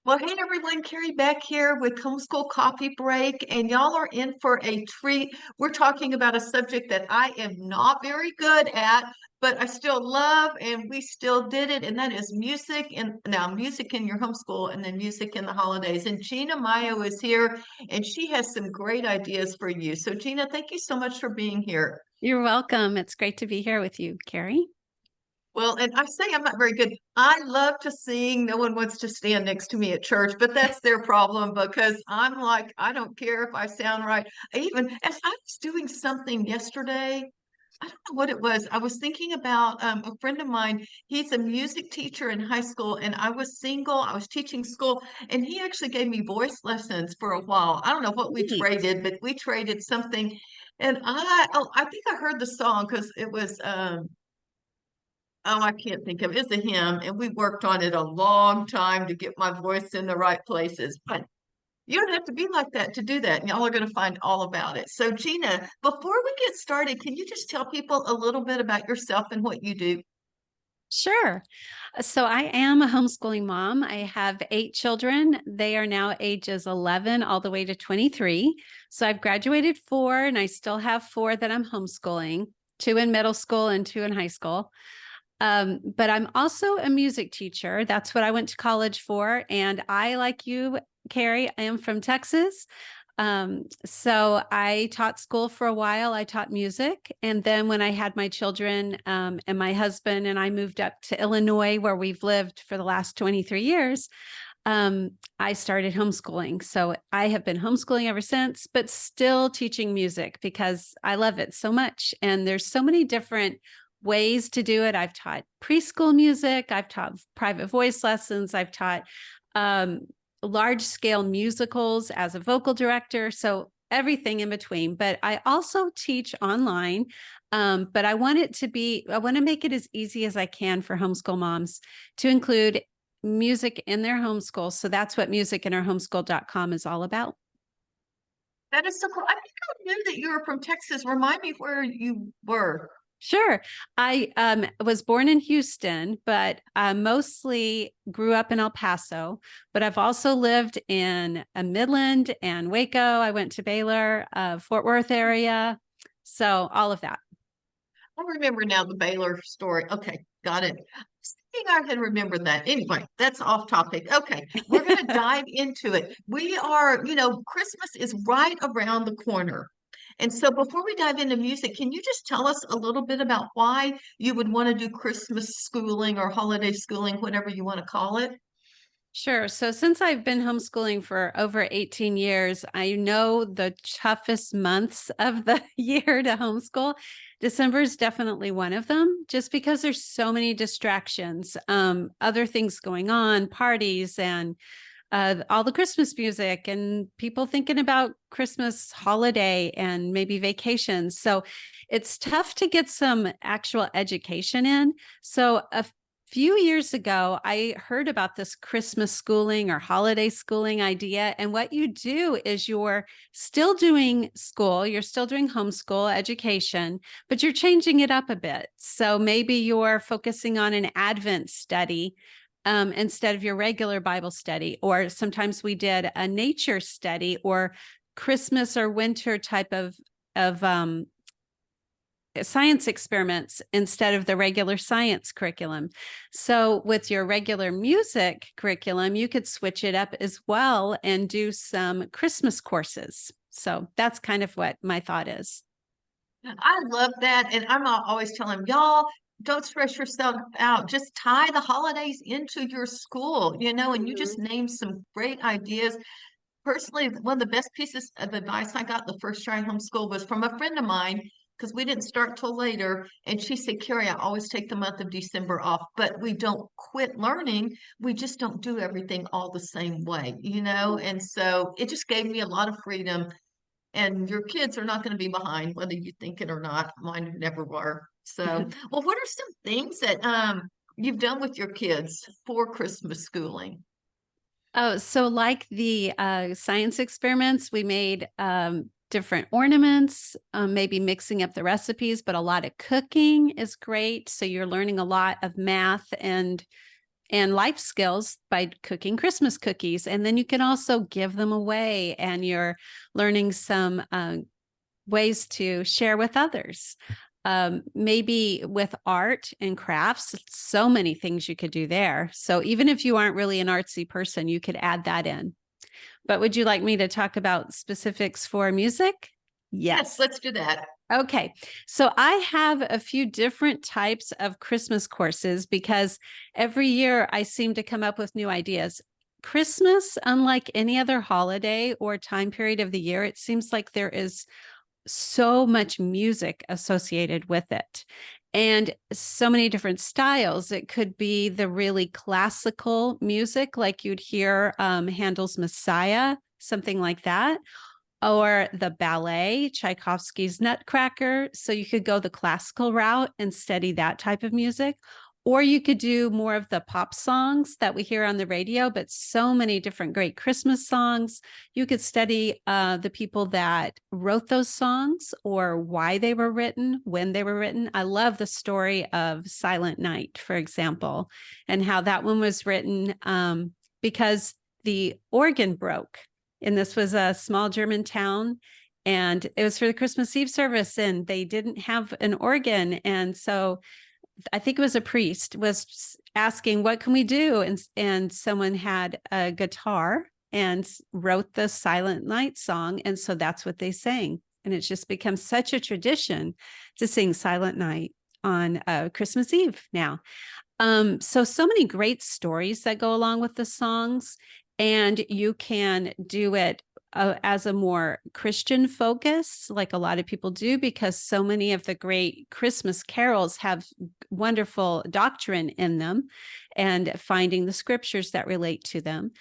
Well, hey everyone, Carrie back here with Homeschool Coffee Break, and y'all are in for a treat. We're talking about a subject that I am not very good at, but I still love, and we still did it, and that is music, and now music in your homeschool and then music in the holidays. And Gina Mayo is here, and she has some great ideas for you. So Gina, thank you so much for being here. You're welcome. It's great to be here with you, Carrie. Well, and I say I'm not very good. I love to sing. No one wants to stand next to me at church, but that's their problem because I'm like, I don't care if I sound right. Even as I was doing something yesterday, I don't know what it was. I was thinking about a friend of mine. He's a music teacher in high school, and I was single. I was teaching school, and he actually gave me voice lessons for a while. I don't know what we Neat. traded, but we traded something. And I think I heard the song because it was oh, I can't think of it. It's a hymn, and we worked on it a long time to get my voice in the right places. But you don't have to be like that to do that. And y'all are going to find all about it. So, Gina, before we get started, can you just tell people a little bit about yourself and what you do? Sure. So I am a homeschooling mom. I have 8 children. They are now ages 11 all the way to 23. So I've graduated 4 and I still have 4 that I'm homeschooling, 2 in middle school and 2 in high school. But I'm also a music teacher. That's what I went to college for. And I, like you, Carrie, I am from Texas. So I taught school for a while. I taught music. And then when I had my children, and my husband and I moved up to Illinois, where we've lived for the last 23 years, I started homeschooling. So I have been homeschooling ever since, but still teaching music because I love it so much. And there's so many different ways to do it. I've taught preschool music. I've taught private voice lessons. I've taught, um, large scale musicals as a vocal director. So everything in between. But I also teach online. But I want I want to make it as easy as I can for homeschool moms to include music in their homeschool. So that's what musicineourhomeschool.com is all about. That is so cool. I think I knew that you were from Texas. Remind me where you were. Sure. I was born in Houston, but mostly grew up in El Paso. But I've also lived in Midland and Waco. I went to Baylor, Fort Worth area. So all of that. I remember now the Baylor story. Okay, got it. I think I can remember that. Anyway, that's off topic. Okay, we're going to dive into it. We are, Christmas is right around the corner. And so before we dive into music, can you just tell us a little bit about why you would want to do Christmas schooling or holiday schooling, whatever you want to call it? Sure. So since I've been homeschooling for over 18 years, I know the toughest months of the year to homeschool. December is definitely one of them, just because there's so many distractions, other things going on, parties and all the Christmas music and people thinking about Christmas holiday and maybe vacations. So it's tough to get some actual education in. So a few years ago, I heard about this Christmas schooling or holiday schooling idea. And what you do is you're still doing school, you're still doing homeschool education, but you're changing it up a bit. So maybe you're focusing on an Advent study, instead of your regular Bible study. Or sometimes we did a nature study or Christmas or winter type of science experiments instead of the regular science curriculum. So with your regular music curriculum, you could switch it up as well and do some Christmas courses. So that's kind of what my thought is. I love that. And always telling y'all, don't stress yourself out. Just tie the holidays into your school, and you just Mhm. named some great ideas. Personally, one of the best pieces of advice I got the first year I homeschooled was from a friend of mine because we didn't start till later. And she said, Carrie, I always take the month of December off, but we don't quit learning. We just don't do everything all the same way. And so it just gave me a lot of freedom, and your kids are not going to be behind, whether you think it or not. Mine never were. So, well, what are some things that you've done with your kids for Christmas schooling? Oh, so like the science experiments, we made different ornaments, maybe mixing up the recipes, but a lot of cooking is great. So you're learning a lot of math and and life skills by cooking Christmas cookies. And then you can also give them away, and you're learning some ways to share with others. Maybe with art and crafts, so many things you could do there. So even if you aren't really an artsy person, you could add that in. But would you like me to talk about specifics for music? Yes, Yes. let's do that. Okay. So I have a few different types of Christmas courses because every year I seem to come up with new ideas. Christmas, unlike any other holiday or time period of the year, it seems like there is so much music associated with it and so many different styles. It could be the really classical music, like you'd hear Handel's Messiah, something like that, or the ballet, Tchaikovsky's Nutcracker. So you could go the classical route and study that type of music. Or you could do more of the pop songs that we hear on the radio, but so many different great Christmas songs. You could study the people that wrote those songs or why they were written, when they were written. I love the story of Silent Night, for example, and how that one was written because the organ broke. And this was a small German town, and it was for the Christmas Eve service, and they didn't have an organ. And so I think it was a priest was asking, what can we do? And someone had a guitar and wrote the Silent Night song. And so that's what they sang. And it's just become such a tradition to sing Silent Night on Christmas Eve now. So many great stories that go along with the songs, and you can do it as a more Christian focus, like a lot of people do, because so many of the great Christmas carols have wonderful doctrine in them and finding the scriptures that relate to them.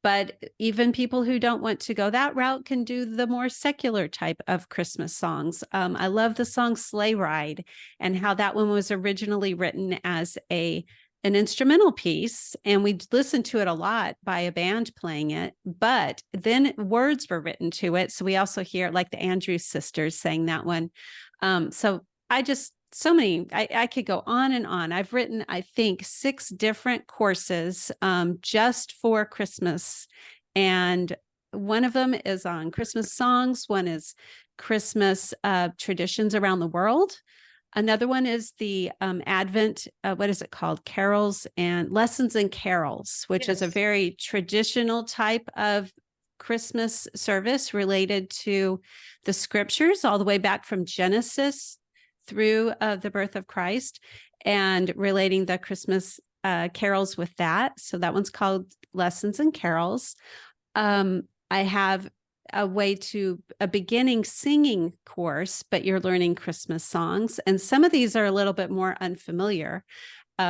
But even people who don't want to go that route can do the more secular type of Christmas songs. I love the song Sleigh Ride and how that one was originally written as an instrumental piece, and we listened to it a lot by a band playing it, but then words were written to it. So we also hear like the Andrews Sisters sang that one. So many, I could go on and on. I've written, I think, 6 different courses just for Christmas. And one of them is on Christmas songs. One is Christmas traditions around the world. Another one is the Advent, what is it called? Carols and Lessons in Carols, which is a very traditional type of Christmas service related to the scriptures all the way back from Genesis through the birth of Christ, and relating the Christmas carols with that. So that one's called Lessons in Carols. I have a beginning singing course, but you're learning Christmas songs. And some of these are a little bit more unfamiliar.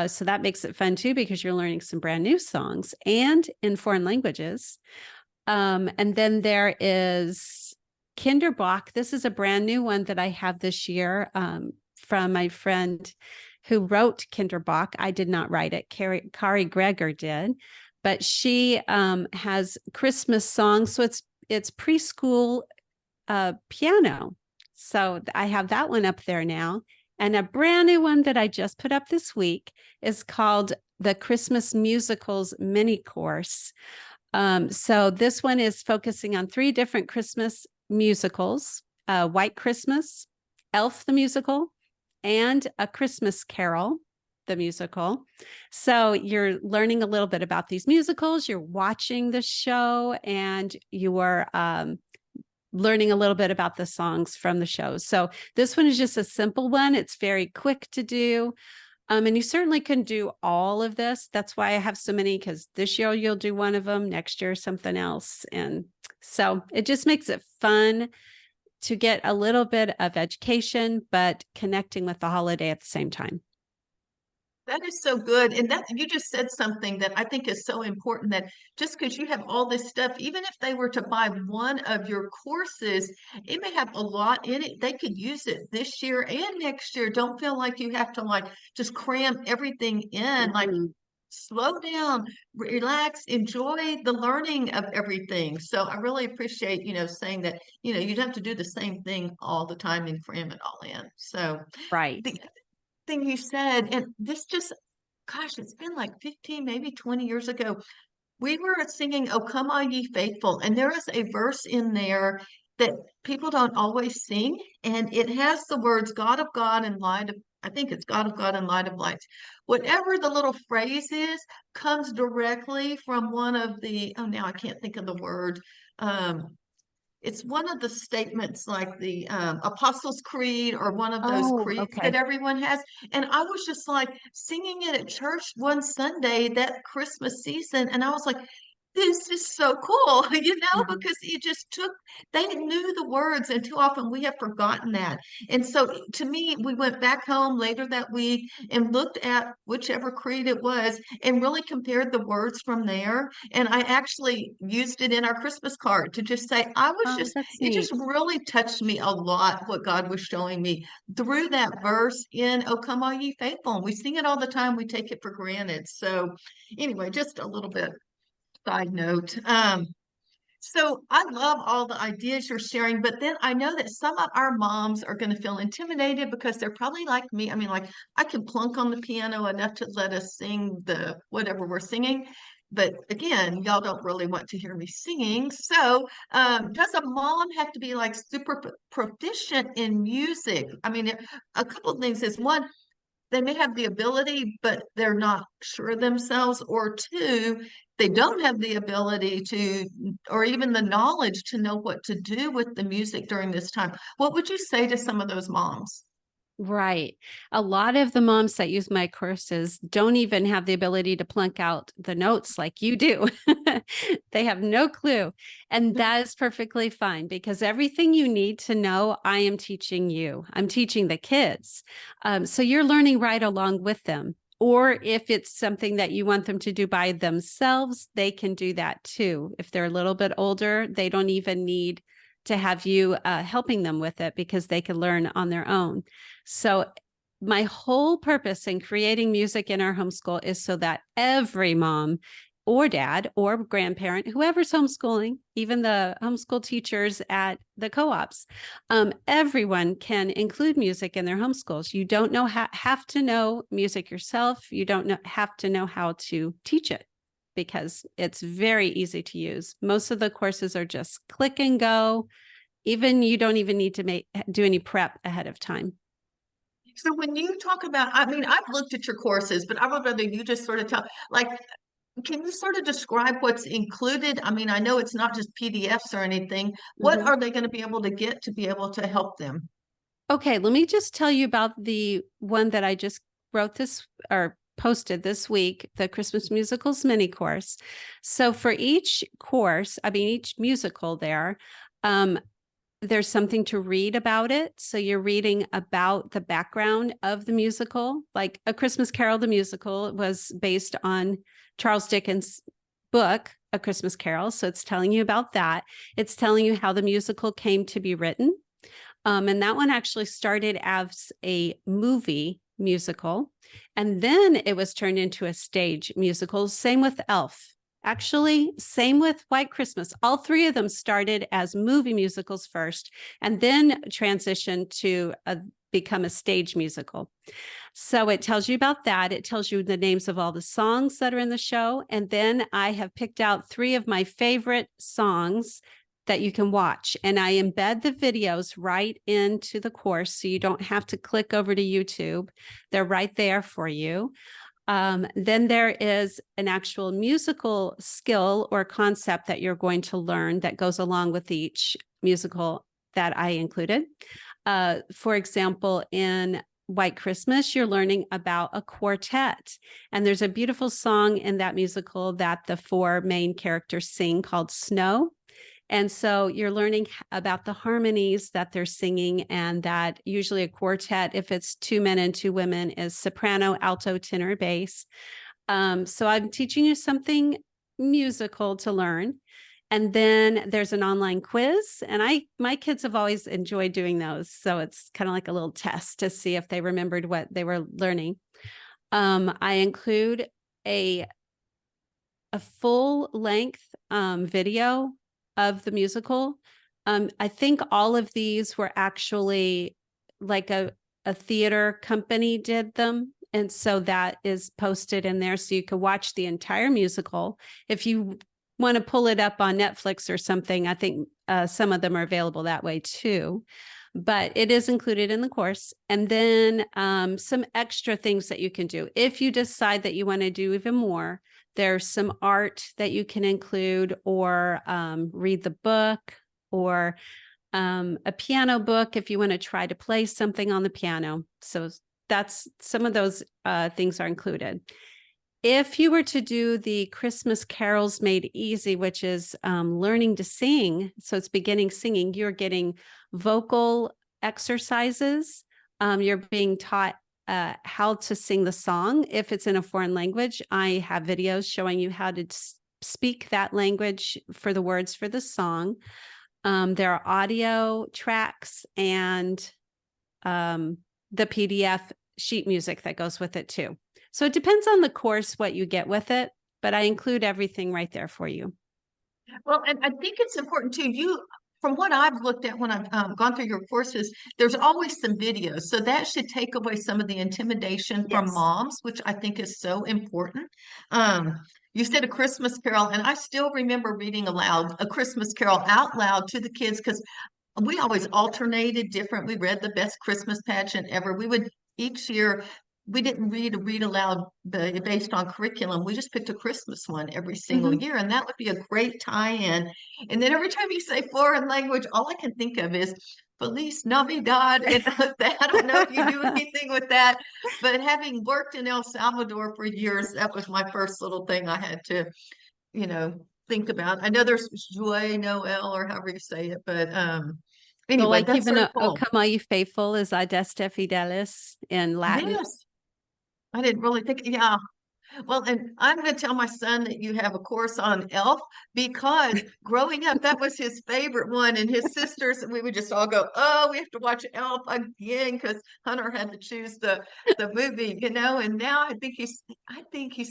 So that makes it fun too, because you're learning some brand new songs and in foreign languages. And then there is Kinderbach. This is a brand new one that I have this year from my friend who wrote Kinderbach. I did not write it. Kari Greger did, but she has Christmas songs. So it's preschool piano. So I have that one up there now. And a brand new one that I just put up this week is called the Christmas Musicals Mini Course. So this one is focusing on 3 different Christmas musicals, White Christmas, Elf the Musical, and A Christmas Carol, the musical. So you're learning a little bit about these musicals, you're watching the show, and you are learning a little bit about the songs from the shows. So this one is just a simple one. It's very quick to do. And you certainly can do all of this. That's why I have so many, because this year you'll do one of them, next year something else. And so it just makes it fun to get a little bit of education, but connecting with the holiday at the same time. That is so good. And that you just said something that I think is so important, that just because you have all this stuff, even if they were to buy one of your courses, it may have a lot in it. They could use it this year and next year. Don't feel like you have to like just cram everything in. Like slow down, relax, enjoy the learning of everything. So I really appreciate, saying that, you'd have to do the same thing all the time and cram it all in. So Right. the thing you said, and this just gosh, it's been like 15, maybe 20 years ago. We were singing "O Come All Ye Faithful," and there is a verse in there that people don't always sing, and it has the words "God of God and Light of," I think it's "God of God and Light of Lights." Whatever the little phrase is, comes directly from one of the, oh, now I can't think of the word. Um, it's one of the statements like the Apostles' Creed or one of those Oh, creeds that okay. everyone has. And I was just like singing it at church one Sunday that Christmas season. And I was like, this is so cool, Mhm. because you just took, they knew the words, and too often we have forgotten that. And so to me, we went back home later that week and looked at whichever creed it was and really compared the words from there. And I actually used it in our Christmas card to just say, Oh, that's it just neat. really touched me a lot what God was showing me through that verse in "O Come All Ye Faithful." And we sing it all the time, we take it for granted. So anyway, just a little bit side note. So I love all the ideas you're sharing, but then I know that some of our moms are going to feel intimidated because they're probably like me. I mean, like I can plunk on the piano enough to let us sing the whatever we're singing. But again, y'all don't really want to hear me singing. So, does a mom have to be like super proficient in music? I mean, a couple of things is one, they may have the ability, but they're not sure themselves, or two, they don't have the ability to, or even the knowledge to know what to do with the music during this time. What would you say to some of those moms? Right. A lot of the moms that use my courses don't even have the ability to plunk out the notes like you do. They have no clue. And that is perfectly fine because everything you need to know, I am teaching you. I'm teaching the kids. So you're learning right along with them. Or if it's something that you want them to do by themselves, they can do that too. If they're a little bit older, they don't even need to have you helping them with it because they can learn on their own. So my whole purpose in creating music in our homeschool is so that every mom or dad or grandparent, whoever's homeschooling, even the homeschool teachers at the co-ops, everyone can include music in their homeschools. You don't know have to know music yourself. You don't have to know how to teach it because it's very easy to use. Most of the courses are just click and go. Even you don't even need to do any prep ahead of time. So when you talk about, I mean, I've looked at your courses, but I would rather you just sort of tell, like, can you sort of describe what's included? I mean, I know it's not just PDFs or anything. What Mhm. are they going to be able to get to be able to help them? Okay, let me just tell you about the one that I just wrote this or posted this week, the Christmas musicals mini course. So for each course, I mean each musical um, there's something to read about it. So you're reading about the background of the musical, like A Christmas Carol, the musical was based on Charles Dickens' book, A Christmas Carol. So it's telling you about that. It's telling you how the musical came to be written. And that one actually started as a movie musical. And then it was turned into a stage musical. Same with Elf. Actually, same with White Christmas. All three of them started as movie musicals first and then transitioned to become a stage musical. So it tells you about that. It tells you the names of all the songs that are in the show. And then I have picked out three of my favorite songs that you can watch. And I embed the videos right into the course so you don't have to click over to YouTube. They're right there for you. Then there is an actual musical skill or concept that you're going to learn that goes along with each musical that I included. For example, in White Christmas, you're learning about a quartet. And there's a beautiful song in that musical that the four main characters sing called Snow. And so you're learning about the harmonies that they're singing, and that usually a quartet, if it's two men and two women, is soprano, alto, tenor, bass. So I'm teaching you something musical to learn. And then there's an online quiz, and my kids have always enjoyed doing those. So it's kind of like a little test to see if they remembered what they were learning. I include a full length video of the musical. I think all of these were actually like a theater company did them. And so that is posted in there so you can watch the entire musical. If you want to pull it up on Netflix or something, I think some of them are available that way too. But it is included in the course. And then some extra things that you can do. If you decide that you want to do even more, there's some art that you can include, or read the book, or a piano book if you want to try to play something on the piano. So that's some of those things are included. If you were to do the Christmas Carols Made Easy, which is learning to sing, so it's beginning singing, you're getting vocal exercises. You're being taught how to sing the song. If it's in a foreign language, I have videos showing you how to speak that language for the words for the song. There are audio tracks and the PDF sheet music that goes with it too. So it depends on the course, what you get with it, but I include everything right there for you. Well, and I think it's important too. From what I've looked at when I've gone through your courses, there's always some videos. So that should take away some of the intimidation from Yes. moms, which I think is so important. You said A Christmas Carol, and I still remember reading aloud A Christmas Carol out loud to the kids because we always alternated different. We read the best Christmas pageant ever. We would each year, we didn't read aloud based on curriculum. We just picked a Christmas one every single Mhm. year, and that would be a great tie-in. And then every time you say foreign language, all I can think of is Feliz Navidad. And I don't know if you do anything with that, but having worked in El Salvador for years, that was my first little thing I had to, think about. I know there's Joy Noel or however you say it, but So anyway, like that's even so O cool. Come All You Faithful is Adeste Fidelis in Latin. Yes, I didn't really think, yeah. Well, and I'm going to tell my son that you have a course on Elf because growing up, that was his favorite one. And his sisters, and we would just all go, "Oh, we have to watch Elf again," because Hunter had to choose the movie, And now I think he's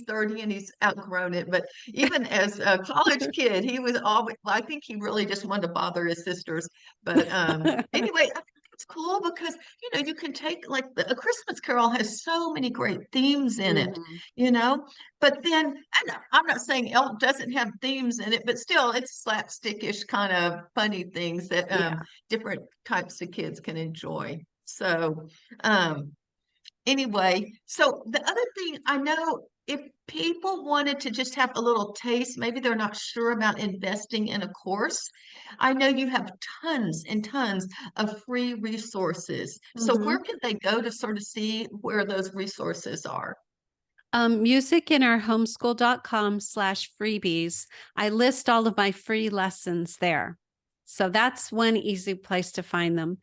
30 and he's outgrown it. But even as a college kid, he was always. Well, I think he really just wanted to bother his sisters. But anyway, I think it's cool because you can take like A Christmas Carol has so many great themes in it Mhm. you know but then, and I'm not saying Elf doesn't have themes in it, but still it's slapstickish kind of funny things that Yeah. different types of kids can enjoy. So um anyway, so the other thing I know, if people wanted to just have a little taste, maybe they're not sure about investing in a course. I know you have tons and tons of free resources. So where Mhm. can they go to sort of see where those resources are? Music in our homeschool.com/freebies. I list all of my free lessons there. So that's one easy place to find them.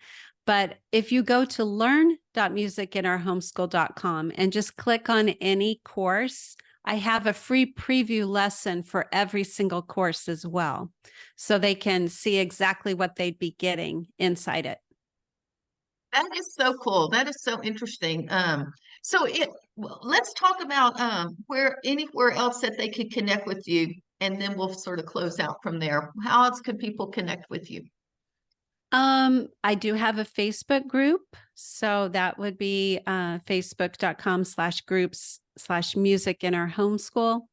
But if you go to learn.musicinourhomeschool.com and just click on any course, I have a free preview lesson for every single course as well. So they can see exactly what they'd be getting inside it. That is so cool. That is so interesting. Let's talk about where anywhere else that they could connect with you, and then we'll sort of close out from there. How else could people connect with you? I do have a Facebook group. So that would be facebook.com/groups/music in our homeschool.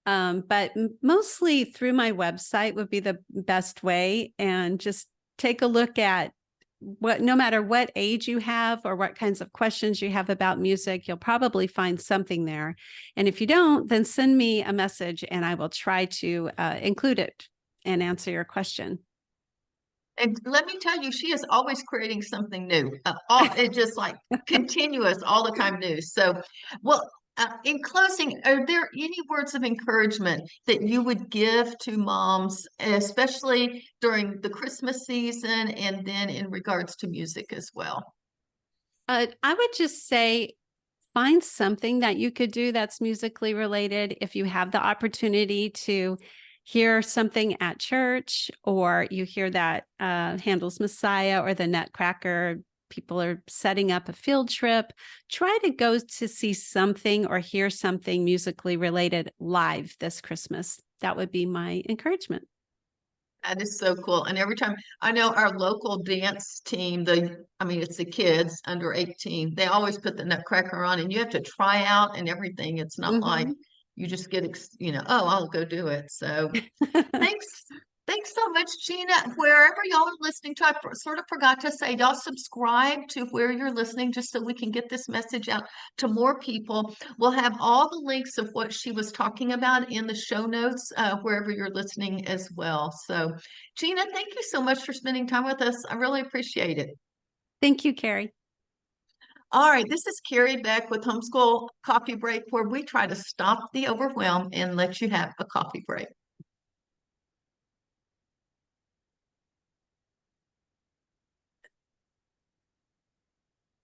But mostly through my website would be the best way. And just take a look at no matter what age you have or what kinds of questions you have about music, you'll probably find something there. And if you don't, then send me a message and I will try to include it and answer your question. And let me tell you, she is always creating something new. It's just like continuous, all the time new. Well, in closing, are there any words of encouragement that you would give to moms, especially during the Christmas season and then in regards to music as well? I would just say find something that you could do that's musically related. If you have the opportunity to hear something at church, or you hear that Handel's Messiah or the Nutcracker, people are setting up a field trip, try to go to see something or hear something musically related live this Christmas. That would be my encouragement. That is so cool. And every time I know our local dance team, I mean, it's the kids under 18, they always put the Nutcracker on and you have to try out and everything. It's not like Mhm. you just get, oh, I'll go do it. So thanks. Thanks so much, Gina. Wherever y'all are listening to, sort of forgot to say, y'all subscribe to where you're listening just so we can get this message out to more people. We'll have all the links of what she was talking about in the show notes, wherever you're listening as well. So, Gina, thank you so much for spending time with us. I really appreciate it. Thank you, Carrie. All right, this is Carrie Beck with Homeschool Coffee Break, where we try to stop the overwhelm and let you have a coffee break.